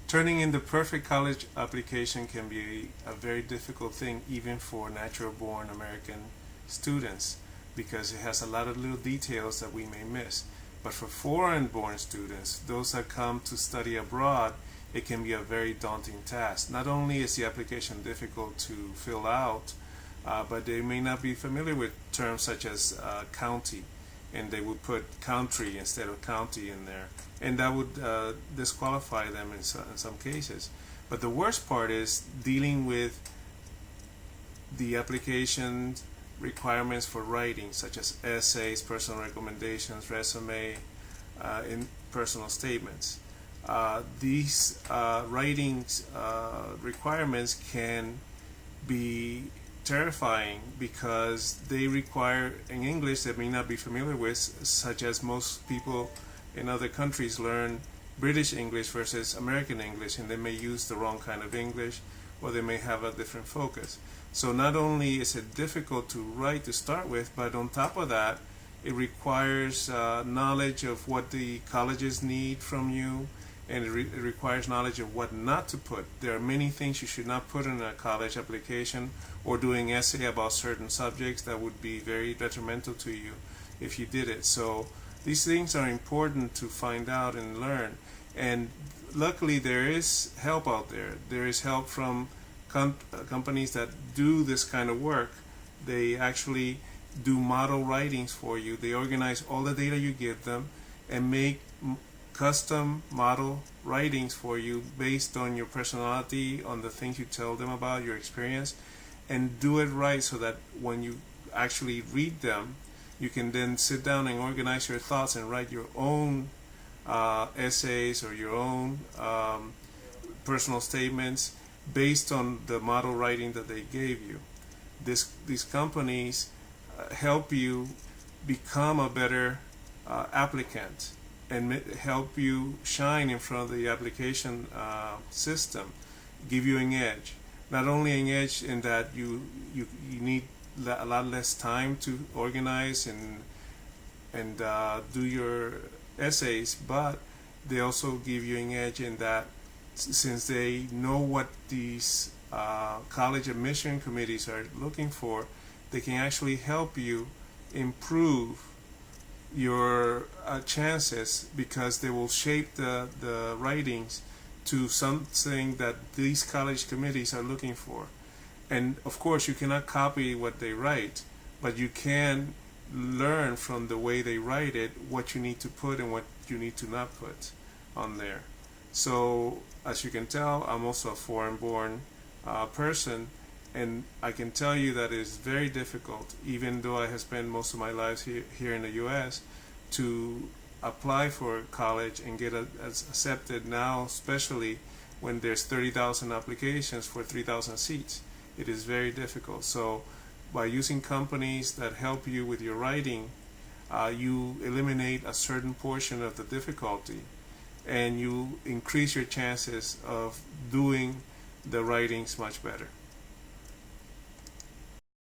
Turning in the perfect college application can be a very difficult thing even for natural-born American students because it has a lot of little details that we may miss. But for foreign-born students, those that come to study abroad, it can be a very daunting task. Not only is the application difficult to fill out, but they may not be familiar with terms such as county, and they would put country instead of county in there, and that would disqualify them in some cases. But the worst part is dealing with the application requirements for writing, such as essays, personal recommendations, resume, and personal statements. These writings requirements can be terrifying because they require an English that may not be familiar with, such as most people in other countries learn British English versus American English, and they may use the wrong kind of English, or they may have a different focus. So not only is it difficult to write to start with, but on top of that, it requires knowledge of what the colleges need from you, and it requires knowledge of what not to put. There are many things you should not put in a college application, or doing essay about certain subjects that would be very detrimental to you if you did it. So these things are important to find out and learn. And luckily there is help out there. There is help from companies that do this kind of work. They actually do model writings for you. They organize all the data you give them and make custom model writings for you based on your personality, on the things you tell them about, your experience, and do it right so that when you actually read them, you can then sit down and organize your thoughts and write your own essays or your own personal statements based on the model writing that they gave you. These companies help you become a better applicant and help you shine in front of the application system, give you an edge. Not only an edge in that you need a lot less time to organize and do your essays, but they also give you an edge in that since they know what these college admission committees are looking for, they can actually help you improve your chances, because they will shape the writings to something that these college committees are looking for. And of course you cannot copy what they write, but you can learn from the way they write it what you need to put and what you need to not put on there. So as you can tell, I'm also a foreign-born person, and I can tell you that it is very difficult, even though I have spent most of my life here in the US, to apply for college and get accepted now, especially when there's 30,000 applications for 3,000 seats. It is very difficult. So by using companies that help you with your writing, you eliminate a certain portion of the difficulty, and you increase your chances of doing the writings much better.